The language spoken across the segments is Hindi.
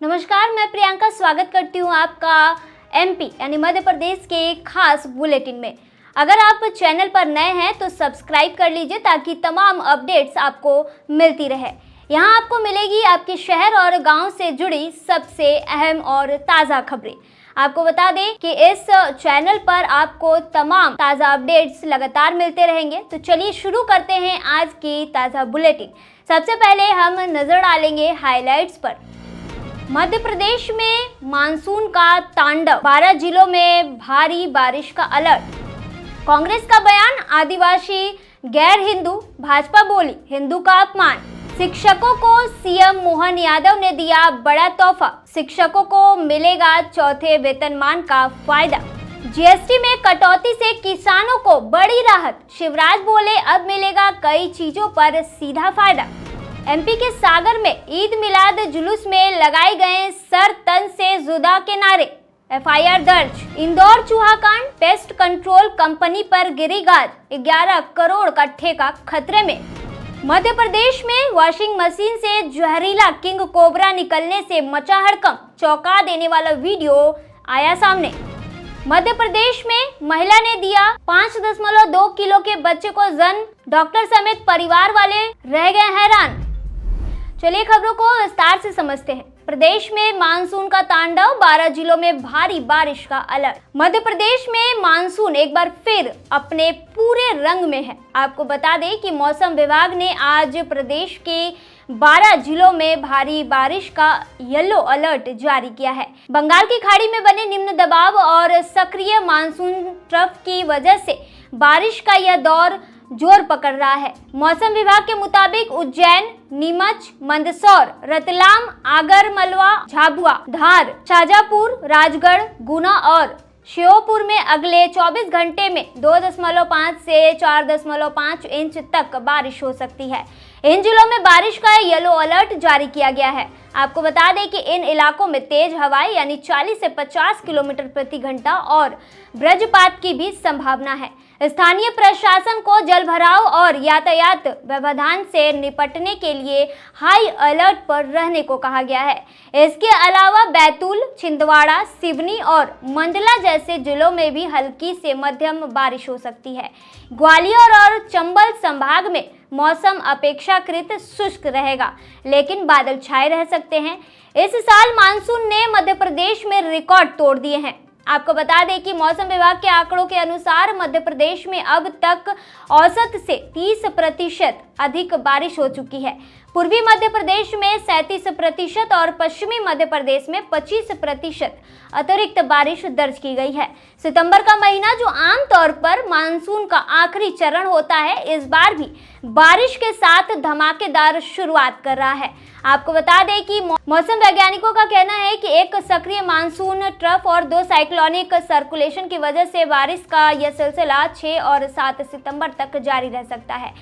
नमस्कार, मैं प्रियंका स्वागत करती हूँ आपका एमपी यानी मध्य प्रदेश के खास बुलेटिन में। अगर आप चैनल पर नए हैं तो सब्सक्राइब कर लीजिए ताकि तमाम अपडेट्स आपको मिलती रहे। यहाँ आपको मिलेगी आपके शहर और गांव से जुड़ी सबसे अहम और ताज़ा खबरें। आपको बता दें कि इस चैनल पर आपको तमाम ताज़ा अपडेट्स लगातार मिलते रहेंगे। तो चलिए शुरू करते हैं आज की ताज़ा बुलेटिन। सबसे पहले हम नजर डालेंगे हाइलाइट्स पर। मध्य प्रदेश में मानसून का तांडव, 12 जिलों में भारी बारिश का अलर्ट। कांग्रेस का बयान, आदिवासी गैर हिंदू, भाजपा बोली हिंदू का अपमान। शिक्षकों को सीएम मोहन यादव ने दिया बड़ा तोहफा, शिक्षकों को मिलेगा चौथे वेतनमान का फायदा। जीएसटी में कटौती से किसानों को बड़ी राहत, शिवराज बोले अब मिलेगा कई चीजों पर सीधा फायदा। एमपी के सागर में ईद मिलाद जुलूस में लगाए गए सर तन से जुदा के नारे, एफआईआर दर्ज। इंदौर चूहा कांड, पेस्ट कंट्रोल कंपनी पर गिरी गाज, 11 करोड़ का ठेका खतरे में। मध्य प्रदेश में वॉशिंग मशीन से जहरीला किंग कोबरा निकलने से मचा हड़कंप, चौंका देने वाला वीडियो आया सामने। मध्य प्रदेश में महिला ने दिया 5.2 किलो के बच्चे को जन्म, डॉक्टर समेत परिवार वाले रह गए हैरान। चलिए खबरों को विस्तार से समझते हैं। प्रदेश में मानसून का तांडव, 12 जिलों में भारी बारिश का अलर्ट। मध्य प्रदेश में मानसून एक बार फिर अपने पूरे रंग में है। आपको बता दें कि मौसम विभाग ने आज प्रदेश के 12 जिलों में भारी बारिश का येलो अलर्ट जारी किया है। बंगाल की खाड़ी में बने निम्न दबाव और सक्रिय मानसून ट्रफ की वजह से बारिश का यह दौर जोर पकड़ रहा है। मौसम विभाग के मुताबिक उज्जैन, नीमच, मंदसौर, रतलाम, आगर मालवा, झाबुआ, धार, शाजापुर, राजगढ़, गुना और श्योपुर में अगले 24 घंटे में 2.5 से 4.5 इंच तक बारिश हो सकती है। इन जिलों में बारिश का येलो अलर्ट जारी किया गया है। आपको बता दें कि इन इलाकों में तेज हवाएं यानी 40 से 50 किलोमीटर प्रति घंटा और वज्रपात की भी संभावना है। स्थानीय प्रशासन को जलभराव और यातायात व्यवधान से निपटने के लिए हाई अलर्ट पर रहने को कहा गया है। इसके अलावा बैतूल, छिंदवाड़ा, सिवनी और मंडला जैसे जिलों में भी हल्की से मध्यम बारिश हो सकती है। ग्वालियर और चंबल संभाग में मौसम अपेक्षाकृत शुष्क रहेगा, लेकिन बादल छाए रह सकते हैं। इस साल मानसून ने मध्य प्रदेश में रिकॉर्ड तोड़ दिए हैं। आपको बता दें कि मौसम विभाग के आंकड़ों के अनुसार मध्य प्रदेश में अब तक औसत से 30% अधिक बारिश हो चुकी है। पूर्वी मध्य प्रदेश में 37% और पश्चिमी मध्य प्रदेश में 25% अतिरिक्त बारिश दर्ज की गई है। सितंबर का महीना जो आमतौर पर मानसून का आखिरी चरण होता है, इस बार भी बारिश के साथ धमाकेदार शुरुआत कर रहा है। आपको बता दें कि मौसम वैज्ञानिकों का कहना है कि एक सक्रिय मानसून ट्रफ और 2 साइक्लोनिक सर्कुलेशन की वजह से बारिश का यह सिलसिला 6 और 7 सितंबर तक जारी रह सकता है।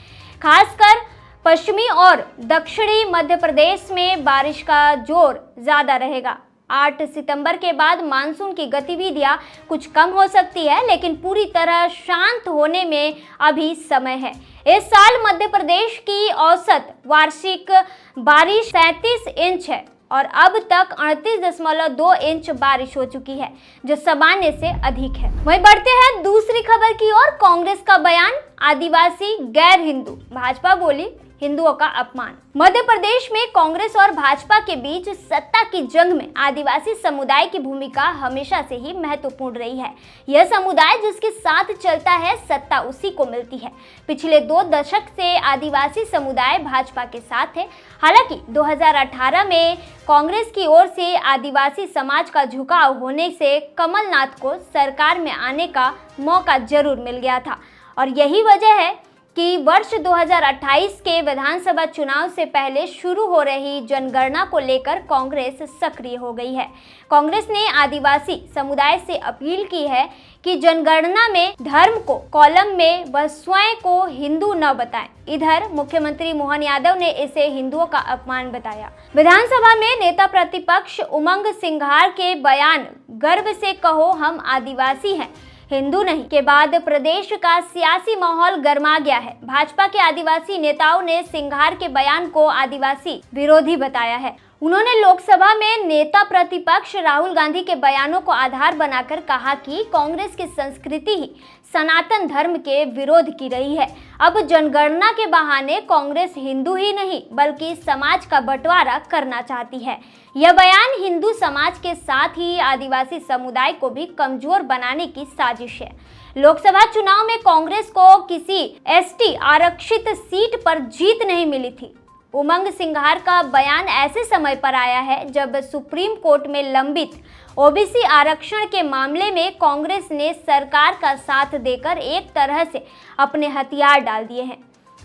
खासकर पश्चिमी और दक्षिणी मध्य प्रदेश में बारिश का जोर ज्यादा रहेगा। 8 सितंबर के बाद मानसून की गतिविधियां कुछ कम हो सकती है, लेकिन पूरी तरह शांत होने में अभी समय है। इस साल मध्य प्रदेश की औसत वार्षिक बारिश 37 इंच है और अब तक 38.2 इंच बारिश हो चुकी है, जो सामान्य से अधिक है। वहीं बढ़ते हैं दूसरी खबर की ओर। कांग्रेस का बयान, आदिवासी गैर हिंदू, भाजपा बोली हिंदुओं का अपमान। मध्य प्रदेश में कांग्रेस और भाजपा के बीच सत्ता की जंग में आदिवासी समुदाय की भूमिका हमेशा से ही महत्वपूर्ण रही है। यह समुदाय जिसके साथ चलता है, सत्ता उसी को मिलती है। पिछले 2 दशक से आदिवासी समुदाय भाजपा के साथ है। हालांकि 2018 में कांग्रेस की ओर से आदिवासी समाज का झुकाव होने से कमलनाथ को सरकार में आने का मौका जरूर मिल गया था और यही वजह है कि वर्ष 2028 के विधानसभा चुनाव से पहले शुरू हो रही जनगणना को लेकर कांग्रेस सक्रिय हो गई है। कांग्रेस ने आदिवासी समुदाय से अपील की है कि जनगणना में धर्म को कॉलम में वह स्वयं को हिंदू न बताएं। इधर मुख्यमंत्री मोहन यादव ने इसे हिंदुओं का अपमान बताया। विधानसभा में नेता प्रतिपक्ष उमंग सिंघार के बयान, गर्व से कहो हम आदिवासी हैं, हिंदू नहीं, के बाद प्रदेश का सियासी माहौल गर्मा गया है। भाजपा के आदिवासी नेताओं ने सिंघार के बयान को आदिवासी विरोधी बताया है। उन्होंने लोकसभा में नेता प्रतिपक्ष राहुल गांधी के बयानों को आधार बनाकर कहा कि कांग्रेस की संस्कृति ही सनातन धर्म के विरोध की रही है। अब जनगणना के बहाने कांग्रेस हिंदू ही नहीं बल्कि समाज का बंटवारा करना चाहती है। यह बयान हिंदू समाज के साथ ही आदिवासी समुदाय को भी कमजोर बनाने की साजिश है। लोकसभा चुनाव में कांग्रेस को किसी एसटी आरक्षित सीट पर जीत नहीं मिली थी। उमंग सिंघार का बयान ऐसे समय पर आया है जब सुप्रीम कोर्ट में लंबित ओबीसी आरक्षण के मामले में कांग्रेस ने सरकार का साथ देकर एक तरह से अपने हथियार डाल दिए हैं।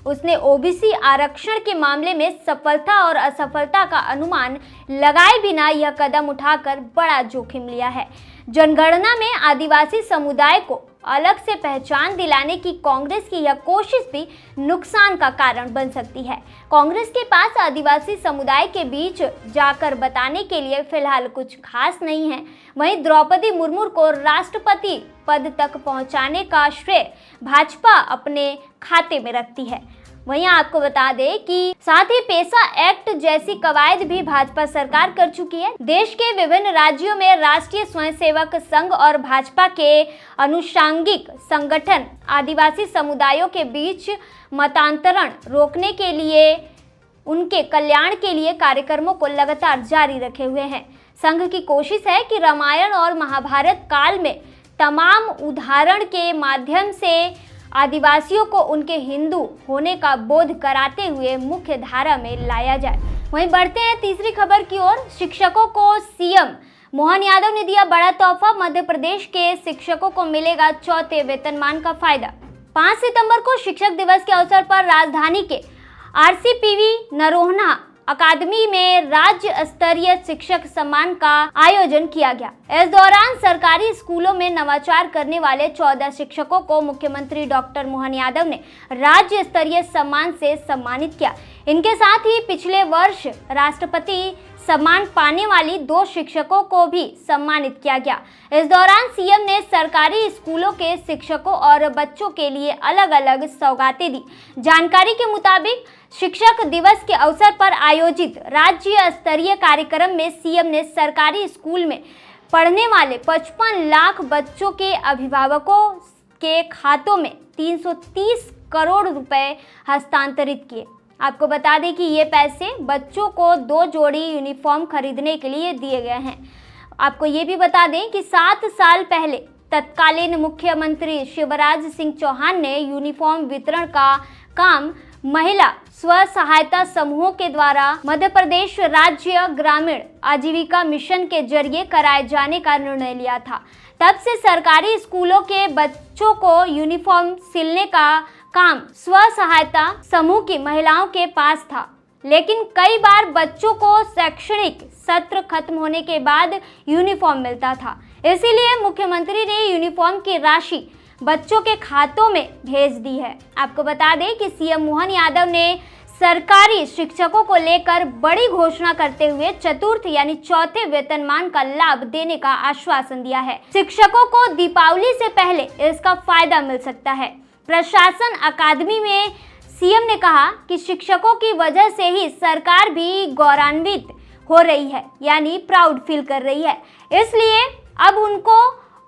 उसने ओबीसी आरक्षण के मामले में सफलता और असफलता का अनुमान लगाए बिना यह कदम उठाकर बड़ा जोखिम लिया है। जनगणना में आदिवासी समुदाय को अलग से पहचान दिलाने की कांग्रेस की यह कोशिश भी नुकसान का कारण बन सकती है। कांग्रेस के पास आदिवासी समुदाय के बीच जाकर बताने के लिए फिलहाल कुछ खास नहीं है। वहीं द्रौपदी मुर्मू को राष्ट्रपति पद तक पहुंचाने का श्रेय भाजपा अपने खाते में रखती है। वहीं आपको बता दें कि साथ ही पेशा एक्ट जैसी कवायद भी भाजपा सरकार कर चुकी है। देश के विभिन्न राज्यों में राष्ट्रीय स्वयंसेवक संघ और भाजपा के अनुषंगिक संगठन आदिवासी समुदायों के बीच मतांतरण रोकने के लिए उनके कल्याण के लिए कार्यक्रमों को लगातार जारी रखे हुए हैं। संघ की कोशिश है कि रामायण और महाभारत काल में तमाम उदाहरण के माध्यम से आदिवासियों को उनके हिंदू होने का बोध कराते हुए मुख्य धारा में लाया जाए। वहीं बढ़ते हैं तीसरी खबर की ओर। शिक्षकों को सीएम मोहन यादव ने दिया बड़ा तोहफा। मध्य प्रदेश के शिक्षकों को मिलेगा चौथे वेतनमान का फायदा। 5 सितंबर को शिक्षक दिवस के अवसर पर राजधानी के आरसीपीवी नरोहना अकादमी में राज्य स्तरीय शिक्षक सम्मान का आयोजन किया गया। इस दौरान सरकारी स्कूलों में नवाचार करने वाले 14 शिक्षकों को मुख्यमंत्री डॉक्टर मोहन यादव ने राज्य स्तरीय सम्मान से सम्मानित किया। इनके साथ ही पिछले वर्ष राष्ट्रपति सम्मान पाने वाली 2 शिक्षकों को भी सम्मानित किया गया। इस दौरान सीएम ने सरकारी स्कूलों के शिक्षकों और बच्चों के लिए अलग अलग सौगातें दी। जानकारी के मुताबिक शिक्षक दिवस के अवसर पर आयोजित राज्य स्तरीय कार्यक्रम में सीएम ने सरकारी स्कूल में पढ़ने वाले 55 लाख बच्चों के अभिभावकों के खातों में 330 करोड़ रुपए हस्तांतरित किए। आपको बता दें कि ये पैसे बच्चों को 2 जोड़ी यूनिफॉर्म खरीदने के लिए दिए गए हैं। आपको ये भी बता दें कि 7 साल पहले तत्कालीन मुख्यमंत्री शिवराज सिंह चौहान ने यूनिफॉर्म वितरण का काम महिला स्व सहायता समूहों के द्वारा मध्य प्रदेश राज्य ग्रामीण आजीविका मिशन के जरिए कराए जाने का निर्णय लिया था। तब से सरकारी स्कूलों के बच्चों को यूनिफॉर्म सिलने का काम स्व सहायता समूह की महिलाओं के पास था, लेकिन कई बार बच्चों को शैक्षणिक सत्र खत्म होने के बाद यूनिफॉर्म मिलता था। इसीलिए मुख्यमंत्री ने यूनिफॉर्म की राशि बच्चों के खातों में भेज दी है। आपको बता दें कि सीएम मोहन यादव ने सरकारी शिक्षकों को लेकर बड़ी घोषणा करते हुए चतुर्थ यानी चौथे वेतनमान का लाभ देने का आश्वासन दिया है। शिक्षकों को दीपावली से पहले इसका फायदा मिल सकता है। प्रशासन अकादमी में सीएम ने कहा कि शिक्षकों की वजह से ही सरकार भी गौरवान्वित हो रही है, यानी प्राउड फील कर रही है। इसलिए अब उनको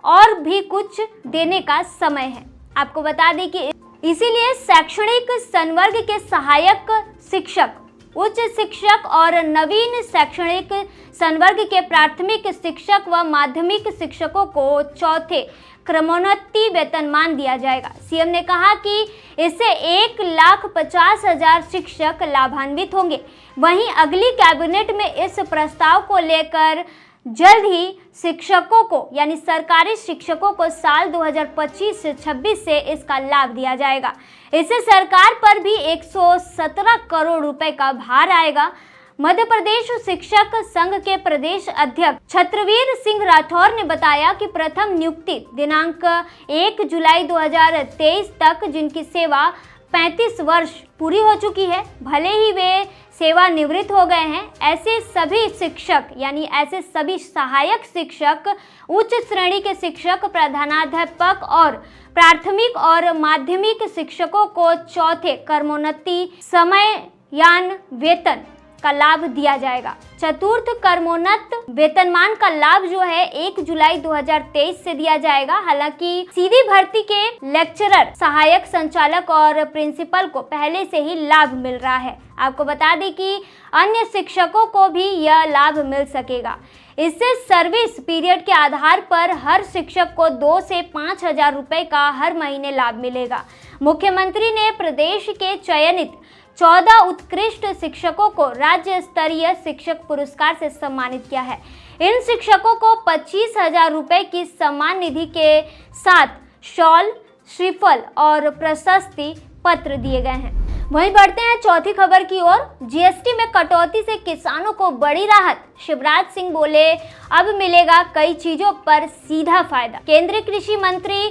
और भी कुछ देने का समय है। आपको बता दें कि इसीलिए शैक्षणिक संवर्ग के सहायक शिक्षक, उच्च शिक्षक और नवीन शैक्षणिक संवर्ग के प्राथमिक शिक्षक व माध्यमिक शिक्षकों को चौथे क्रमोन्नति वेतनमान दिया जाएगा। सीएम ने कहा कि इससे 1,50,000 शिक्षक लाभान्वित होंगे। वहीं अगली कैबिनेट में इस प्रस्ताव को लेकर जल्द ही शिक्षकों को यानी सरकारी शिक्षकों को साल 2025 से 26 से इसका लाभ दिया जाएगा। इससे सरकार पर भी 117 करोड़ रुपए का भार आएगा। मध्य प्रदेश शिक्षक संघ के प्रदेश अध्यक्ष छत्रवीर सिंह राठौर ने बताया कि प्रथम नियुक्ति दिनांक 1 जुलाई 2023 तक जिनकी सेवा 35 वर्ष पूरी हो चुकी है, भले ही वे सेवानिवृत्त हो गए हैं, ऐसे सभी शिक्षक यानी ऐसे सभी सहायक शिक्षक, उच्च श्रेणी के शिक्षक, प्रधानाध्यापक और प्राथमिक और माध्यमिक शिक्षकों को चौथे क्रमोन्नति समयान वेतन का लाभ दिया जाएगा। चतुर्थ कर्मोन्नत वेतनमान का लाभ जो है 1 जुलाई 2023 से दिया जाएगा। हालांकि सीधी भर्ती के लेक्चरर, सहायक संचालक और प्रिंसिपल को पहले से ही लाभ मिल रहा है। आपको बता दें कि अन्य शिक्षकों को भी यह लाभ मिल सकेगा। इससे सर्विस पीरियड के आधार पर हर शिक्षक को 2 से 5 हजार रुपए का हर महीने लाभ मिलेगा। मुख्यमंत्री ने प्रदेश के चयनित 14 उत्कृष्ट शिक्षकों को राज्य स्तरीय शिक्षक पुरस्कार से सम्मानित किया है। इन शिक्षकों को 25,000 रुपए की सम्मान निधि के साथ शॉल, श्रीफल और प्रशस्ति पत्र दिए गए हैं। वहीं बढ़ते हैं चौथी खबर की ओर। जीएसटी में कटौती से किसानों को बड़ी राहत। शिवराज सिंह बोले, अब मिलेगा कई चीजों पर सीधा फायदा। केंद्रीय कृषि मंत्री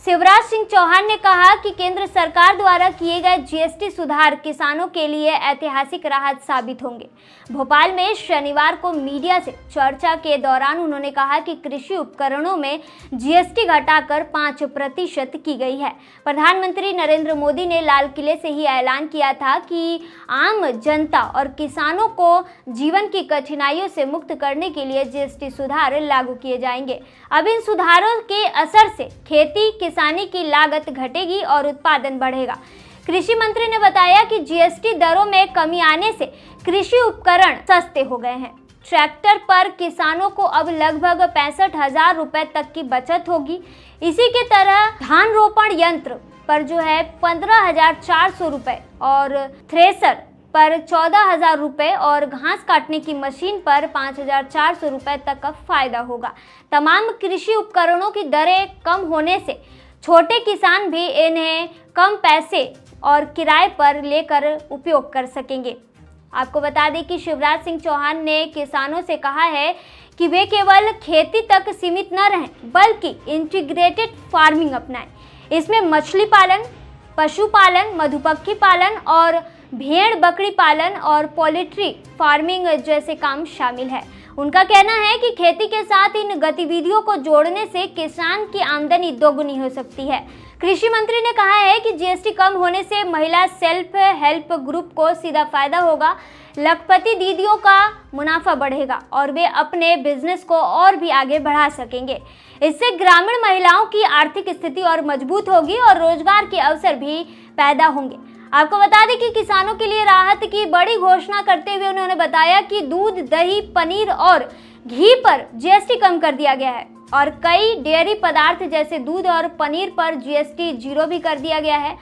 शिवराज सिंह चौहान ने कहा कि केंद्र सरकार द्वारा किए गए जीएसटी सुधार किसानों के लिए ऐतिहासिक राहत साबित होंगे। भोपाल में शनिवार को मीडिया से चर्चा के दौरान उन्होंने कहा कि कृषि उपकरणों में जीएसटी घटाकर 5% की गई है। प्रधानमंत्री नरेंद्र मोदी ने लाल किले से ही ऐलान किया था कि आम जनता और किसानों को जीवन की कठिनाइयों से मुक्त करने के लिए जीएसटी सुधार लागू किए जाएंगे। अब इन सुधारों के असर से खेती किसानी की लागत घटेगी और उत्पादन बढ़ेगा। कृषि मंत्री ने बताया कि जीएसटी दरों में कमी आने से कृषि उपकरण सस्ते हो गए हैं। ट्रैक्टर पर किसानों को अब लगभग 65,000 रुपए तक की बचत होगी। इसी के तरह धान रोपण यंत्र पर जो है 15,400 रुपए और थ्रेसर पर 14,000 रुपए और घास काटने की मशीन पर 5,400 रुपए तक का फायदा होगा। तमाम कृषि उपकरणों की दरें कम होने से छोटे किसान भी इन्हें कम पैसे और किराए पर लेकर उपयोग कर सकेंगे। आपको बता दें कि शिवराज सिंह चौहान ने किसानों से कहा है कि वे केवल खेती तक सीमित न रहें बल्कि इंटीग्रेटेड फार्मिंग अपनाएं। इसमें मछली पालन, पशुपालन, मधुमक्खी पालन और भेड़ बकरी पालन और पोल्ट्री फार्मिंग जैसे काम शामिल है। उनका कहना है कि खेती के साथ इन गतिविधियों को जोड़ने से किसान की आमदनी दोगुनी हो सकती है। कृषि मंत्री ने कहा है कि जीएसटी कम होने से महिला सेल्फ हेल्प ग्रुप को सीधा फायदा होगा। लखपति दीदियों का मुनाफा बढ़ेगा और वे अपने बिजनेस को और भी आगे बढ़ा सकेंगे। इससे ग्रामीण महिलाओं की आर्थिक स्थिति और मजबूत होगी और रोजगार के अवसर भी पैदा होंगे। आपको बता दें कि किसानों के लिए राहत की बड़ी घोषणा करते हुए उन्होंने बताया कि दूध, दही, पनीर और घी पर जीएसटी कम कर दिया गया है और कई डेयरी पदार्थ जैसे दूध और पनीर पर जीएसटी 0 भी कर दिया गया है।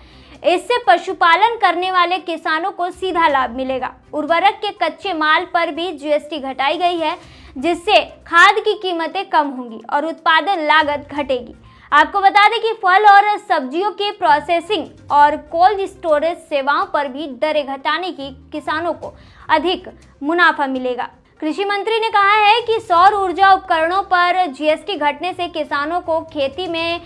इससे पशुपालन करने वाले किसानों को सीधा लाभ मिलेगा। उर्वरक के कच्चे माल पर भी जीएसटी घटाई गई है, जिससे खाद की कीमतें कम होंगी और उत्पादन लागत घटेगी। आपको बता दें कि फल और सब्जियों के प्रोसेसिंग और कोल्ड स्टोरेज सेवाओं पर भी दरें घटाने की किसानों को अधिक मुनाफा मिलेगा। कृषि मंत्री ने कहा है कि सौर ऊर्जा उपकरणों पर जीएसटी घटने से किसानों को खेती में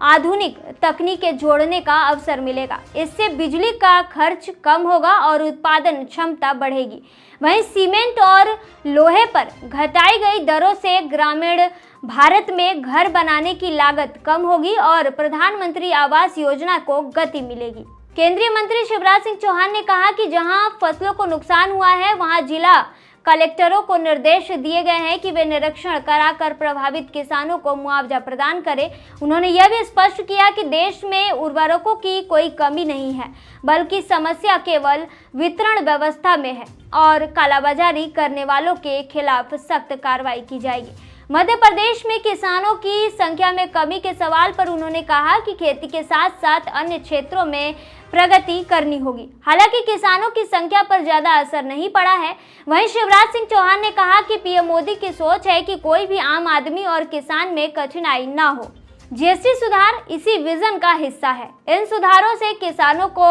आधुनिक तकनीकें जोड़ने का अवसर मिलेगा। इससे बिजली का खर्च कम होगा और उत्पादन क्षमता बढ़ेगी। वहीं सीमेंट और लोहे पर घटाई गई दरों से ग्रामीण भारत में घर बनाने की लागत कम होगी और प्रधानमंत्री आवास योजना को गति मिलेगी। केंद्रीय मंत्री शिवराज सिंह चौहान ने कहा कि जहां फसलों को नुकसान हुआ है वहां जिला कलेक्टरों को निर्देश दिए गए हैं कि वे निरीक्षण कराकर प्रभावित किसानों को मुआवजा प्रदान करें। उन्होंने यह भी स्पष्ट किया कि देश में उर्वरकों की कोई कमी नहीं है, बल्कि समस्या केवल वितरण व्यवस्था में है और कालाबाजारी करने वालों के खिलाफ सख्त कार्रवाई की जाएगी। मध्य प्रदेश में किसानों की संख्या में कमी के सवाल पर उन्होंने कहा कि खेती के साथ साथ अन्य क्षेत्रों में प्रगति करनी होगी। हालांकि किसानों की संख्या पर ज्यादा असर नहीं पड़ा है। वहीं शिवराज सिंह चौहान ने कहा कि पीएम मोदी की सोच है कि कोई भी आम आदमी और किसान में कठिनाई ना हो। जीएसटी सुधार इसी विजन का हिस्सा है। इन सुधारों से किसानों को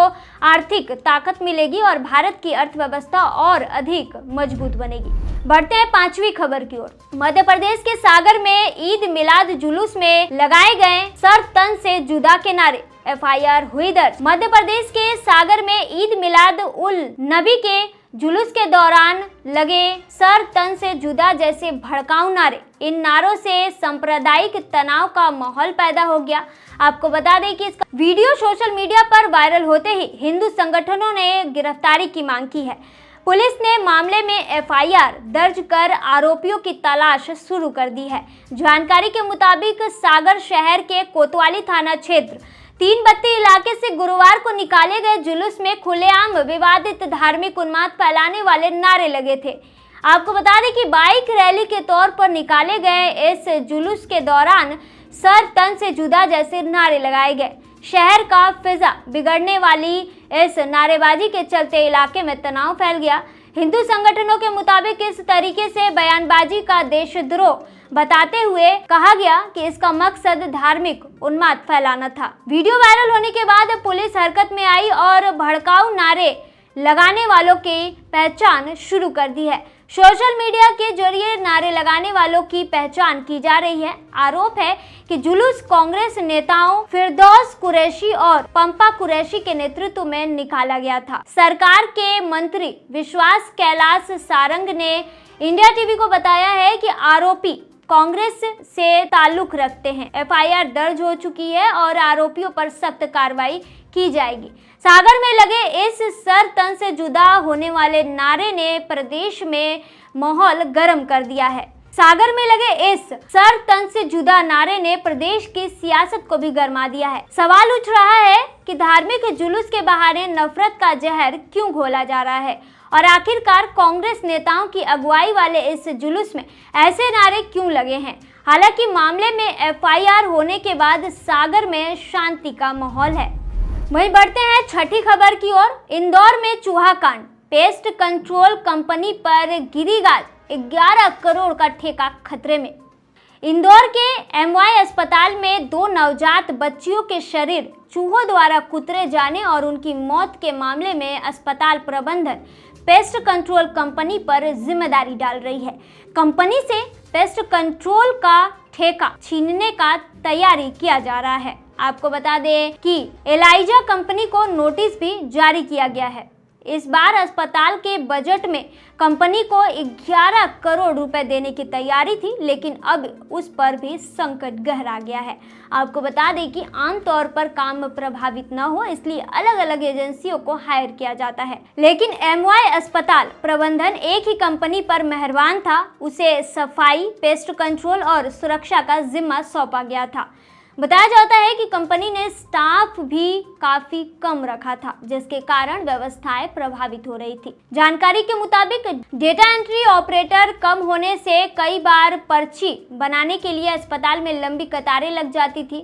आर्थिक ताकत मिलेगी और भारत की अर्थव्यवस्था और अधिक मजबूत बनेगी। बढ़ते हैं पांचवी खबर की ओर। मध्य प्रदेश के सागर में ईद मिलाद जुलूस में लगाए गए सर तन से जुदा के नारे, एफआईआर हुई दर्ज। मध्य प्रदेश के सागर में ईद मिलाद उल नबी के जुलूस के दौरान लगे सर तन से जुदा जैसे भड़काऊ नारे, इन नारों से सांप्रदायिक तनाव का माहौल पैदा हो गया। आपको बता दें कि इसका वीडियो सोशल मीडिया पर वायरल होते ही हिंदू संगठनों ने गिरफ्तारी की मांग की है। पुलिस ने मामले में एफआईआर दर्ज कर आरोपियों की तलाश शुरू कर दी है। जानकारी के मुताबिक सागर शहर के कोतवाली थाना क्षेत्र 3 बत्ती इलाके से गुरुवार को निकाले गए जुलूस में खुलेआम विवादित धार्मिक उन्माद फैलाने वाले नारे लगे थे। आपको बता दें कि बाइक रैली के तौर पर निकाले गए इस जुलूस के दौरान सर तन से जुदा जैसे नारे लगाए गए। शहर का फिजा बिगड़ने वाली इस नारेबाजी के चलते इलाके में तनाव फैल गया। हिंदू संगठनों के मुताबिक इस तरीके से बयानबाजी का देशद्रोह बताते हुए कहा गया कि इसका मकसद धार्मिक उन्माद फैलाना था। वीडियो वायरल होने के बाद पुलिस हरकत में आई और भड़काऊ नारे लगाने वालों की पहचान शुरू कर दी है। सोशल मीडिया के जरिए नारे लगाने वालों की पहचान की जा रही है। आरोप है कि जुलूस कांग्रेस नेताओं फिरदौस कुरैशी और पंपा कुरैशी के नेतृत्व में निकाला गया था। सरकार के मंत्री विश्वास कैलाश सारंग ने इंडिया टीवी को बताया है कि आरोपी कांग्रेस से ताल्लुक रखते हैं। एफआईआर दर्ज हो चुकी है और आरोपियों पर सख्त कार्रवाई की जाएगी। सागर में लगे इस सर तन से जुदा होने वाले नारे ने प्रदेश में माहौल गर्म कर दिया है। सागर में लगे इस सर तन से जुदा नारे ने प्रदेश की सियासत को भी गरमा दिया है। सवाल उठ रहा है कि धार्मिक जुलूस के बहाने नफरत का जहर क्यों घोला जा रहा है और आखिरकार कांग्रेस नेताओं की अगुवाई वाले इस जुलूस में ऐसे नारे क्यों लगे हैं। हालांकि मामले में एफआईआर होने के बाद सागर में शांति का माहौल है। वहीं बढ़ते हैं छठी खबर की ओर। इंदौर में चूहा कांड, पेस्ट कंट्रोल कंपनी पर गिरीगाज 11 करोड़ का ठेका खतरे में। इंदौर के एमवाई अस्पताल में 2 नवजात बच्चियों के शरीर चूहों द्वारा कुतरे जाने और उनकी मौत के मामले में अस्पताल प्रबंधन पेस्ट कंट्रोल कंपनी पर जिम्मेदारी डाल रही है। कंपनी से पेस्ट कंट्रोल का ठेका छीनने का तैयारी किया जा रहा है। आपको बता दें कि एलाइजा कंपनी को नोटिस भी जारी किया गया है। इस बार अस्पताल के बजट में कंपनी को 11 करोड़ रुपए देने की तैयारी थी, लेकिन अब उस पर भी संकट गहरा गया है। आपको बता दें कि आमतौर पर काम प्रभावित न हो इसलिए अलग अलग एजेंसियों को हायर किया जाता है, लेकिन एमवाई अस्पताल प्रबंधन एक ही कंपनी पर मेहरबान था। उसे सफाई, पेस्ट कंट्रोल और सुरक्षा का जिम्मा सौंपा गया था। बताया जाता है कि कंपनी ने स्टाफ भी काफी कम रखा था, जिसके कारण व्यवस्थाएं प्रभावित हो रही थी। जानकारी के मुताबिक डेटा एंट्री ऑपरेटर कम होने से कई बार पर्ची बनाने के लिए अस्पताल में लंबी कतारें लग जाती थी।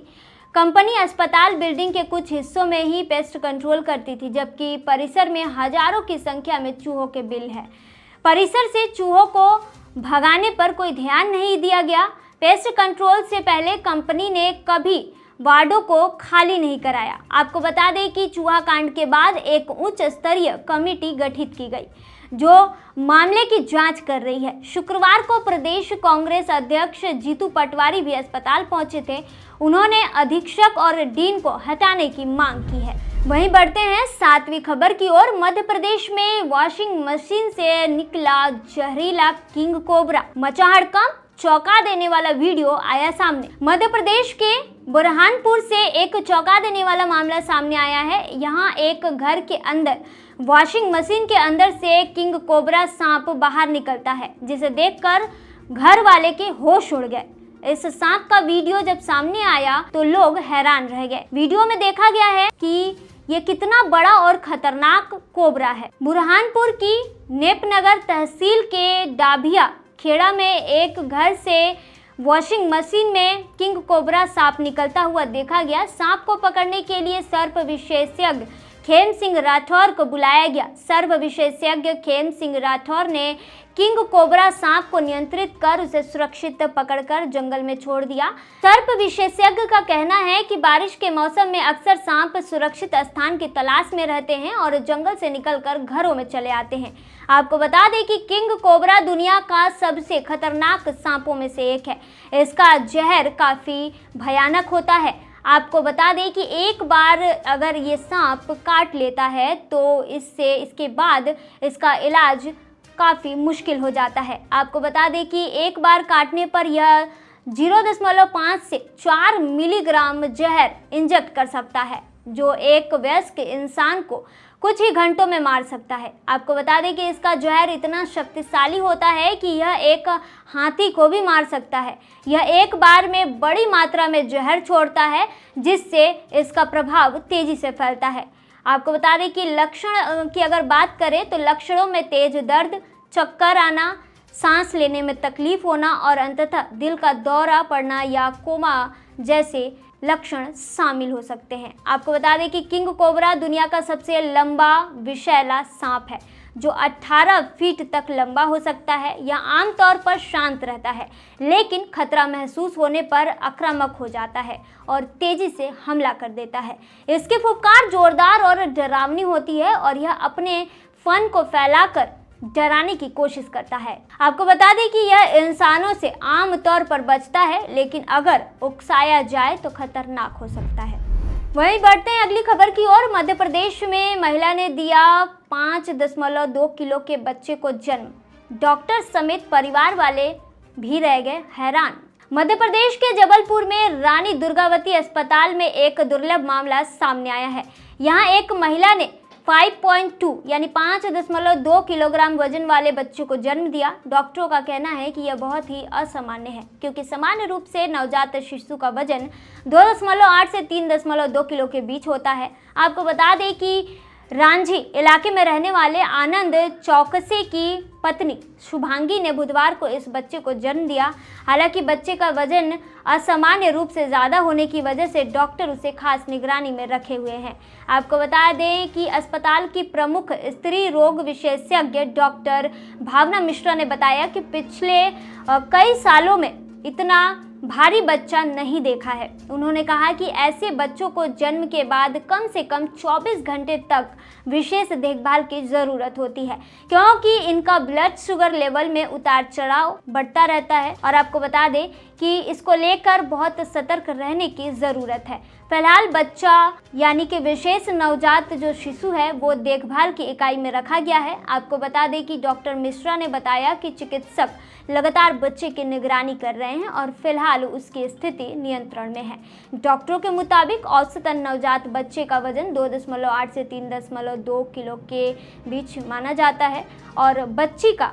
कंपनी अस्पताल बिल्डिंग के कुछ हिस्सों में ही पेस्ट कंट्रोल करती थी, जबकि परिसर में हजारों की संख्या में चूहों के बिल है। परिसर से चूहों को भगाने पर कोई ध्यान नहीं दिया गया। पेस्ट कंट्रोल से पहले कंपनी ने कभी वार्डों को खाली नहीं कराया। आपको बता दें कि चूहा कांड के बाद एक उच्च स्तरीय कमेटी गठित की गई जो मामले की जांच कर रही है। शुक्रवार को प्रदेश कांग्रेस अध्यक्ष जीतू पटवारी भी अस्पताल पहुंचे थे। उन्होंने अधीक्षक और डीन को हटाने की मांग की है। वहीं बढ़ते हैं 7वीं खबर की ओर। मध्य प्रदेश में वॉशिंग मशीन से निकला जहरीला किंग कोबरा, मचा हड़कंप, चौंका देने वाला वीडियो आया सामने। मध्य प्रदेश के बुरहानपुर से एक चौंका देने वाला मामला सामने आया है। यहाँ एक घर के अंदर वॉशिंग मशीन के अंदर से किंग कोबरा सांप बाहर निकलता है, जिसे देखकर घर वाले के होश उड़ गए। इस सांप का वीडियो जब सामने आया तो लोग हैरान रह गए। वीडियो में देखा गया है कि ये कितना बड़ा और खतरनाक कोबरा है। बुरहानपुर की नेपनगर तहसील के डाभिया खेड़ा में एक घर से वॉशिंग मशीन में किंग कोबरा सांप निकलता हुआ देखा गया। सांप को पकड़ने के लिए सर्प विशेषज्ञ खेम सिंह राठौर को बुलाया गया। सर्प विशेषज्ञ खेम सिंह राठौर ने किंग कोबरा सांप को नियंत्रित कर उसे सुरक्षित पकड़कर जंगल में छोड़ दिया। सर्प विशेषज्ञ का कहना है कि बारिश के मौसम में अक्सर सांप सुरक्षित स्थान की तलाश में रहते हैं और जंगल से निकलकर घरों में चले आते हैं। आपको बता दें कि किंग कोबरा दुनिया का सबसे खतरनाक सांपों में से एक है। इसका जहर काफी भयानक होता है। आपको बता दें कि एक बार अगर ये सांप काट लेता है तो इसके बाद इसका इलाज काफ़ी मुश्किल हो जाता है। आपको बता दें कि एक बार काटने पर यह 0.5 से 4 मिलीग्राम जहर इंजेक्ट कर सकता है, जो एक वयस्क इंसान को कुछ ही घंटों में मार सकता है। आपको बता दें कि इसका जहर इतना शक्तिशाली होता है कि यह एक हाथी को भी मार सकता है। यह एक बार में बड़ी मात्रा में जहर छोड़ता है, जिससे इसका प्रभाव तेजी से फैलता है। आपको बता दें कि लक्षण की अगर बात करें तो लक्षणों में तेज दर्द, चक्कर आना, सांस लेने में तकलीफ होना और अंततः दिल का दौरा पड़ना या कोमा जैसे लक्षण शामिल हो सकते हैं। आपको बता दें कि किंग कोबरा दुनिया का सबसे लंबा विषैला सांप है, जो 18 फीट तक लंबा हो सकता है। यह आमतौर पर शांत रहता है, लेकिन खतरा महसूस होने पर आक्रामक हो जाता है और तेजी से हमला कर देता है। इसकी फुफकार जोरदार और डरावनी होती है और यह अपने फन को फैलाकर डराने की कोशिश करता है। आपको बता दें कि यह इंसानों से आमतौर पर बचता है, लेकिन अगर उकसाया जाए तो खतरनाक हो सकता है। वहीं बढ़ते हैं अगली खबर की ओर। मध्य प्रदेश में महिला ने दिया 5.2 किलो के बच्चे को जन्म। डॉक्टर समेत परिवार वाले भी रह गए हैरान। मध्य प्रदेश के जबलपुर में रानी दुर्गावती अस्पताल में एक दुर्लभ मामला सामने आया है। यहाँ एक महिला ने 5.2 यानी 5.2 किलोग्राम वजन वाले बच्चे को जन्म दिया। डॉक्टरों का कहना है कि यह बहुत ही असामान्य है, क्योंकि सामान्य रूप से नवजात शिशु का वजन 2.8 से 3.2 किलो के बीच होता है। आपको बता दें कि रांझी इलाके में रहने वाले आनंद चौकसे की पत्नी शुभांगी ने बुधवार को इस बच्चे को जन्म दिया। हालांकि बच्चे का वजन असामान्य रूप से ज़्यादा होने की वजह से डॉक्टर उसे खास निगरानी में रखे हुए हैं। आपको बता दें कि अस्पताल की प्रमुख स्त्री रोग विशेषज्ञ डॉक्टर भावना मिश्रा ने बताया कि पिछले कई सालों में इतना भारी बच्चा नहीं देखा है। उन्होंने कहा कि ऐसे बच्चों को जन्म के बाद कम से कम 24 घंटे तक विशेष देखभाल की ज़रूरत होती है, क्योंकि इनका ब्लड शुगर लेवल में उतार चढ़ाव बढ़ता रहता है। और आपको बता दें कि इसको लेकर बहुत सतर्क रहने की ज़रूरत है। फिलहाल बच्चा यानी कि विशेष नवजात जो शिशु है वो देखभाल की इकाई में रखा गया है। आपको बता दें कि डॉक्टर मिश्रा ने बताया कि चिकित्सक लगातार बच्चे की निगरानी कर रहे हैं और फिलहाल उसकी स्थिति नियंत्रण में है। डॉक्टरों के मुताबिक औसतन नवजात बच्चे का वजन 2.8 से 3.2 किलो के बीच माना जाता है और बच्ची का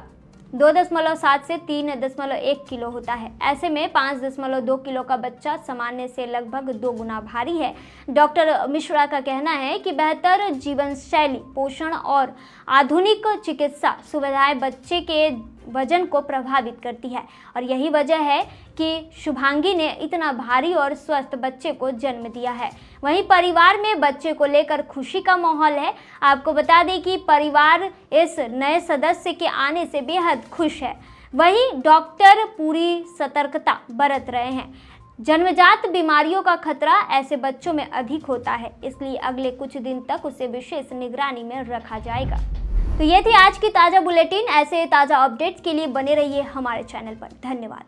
2.7 से 3.1 किलो होता है। ऐसे में 5.2 किलो का बच्चा सामान्य से लगभग 2 गुना भारी है। डॉक्टर मिश्रा का कहना है कि बेहतर जीवन शैली, पोषण और आधुनिक चिकित्सा सुविधाएं बच्चे के वजन को प्रभावित करती है और यही वजह है कि शुभांगी ने इतना भारी और स्वस्थ बच्चे को जन्म दिया है। वहीं परिवार में बच्चे को लेकर खुशी का माहौल है। आपको बता दें कि परिवार इस नए सदस्य के आने से बेहद खुश है। वहीं डॉक्टर पूरी सतर्कता बरत रहे हैं। जन्मजात बीमारियों का खतरा ऐसे बच्चों में अधिक होता है, इसलिए अगले कुछ दिन तक उसे विशेष निगरानी में रखा जाएगा। तो ये थी आज की ताज़ा बुलेटिन। ऐसे ताज़ा अपडेट्स के लिए बने रहिए हमारे चैनल पर। धन्यवाद।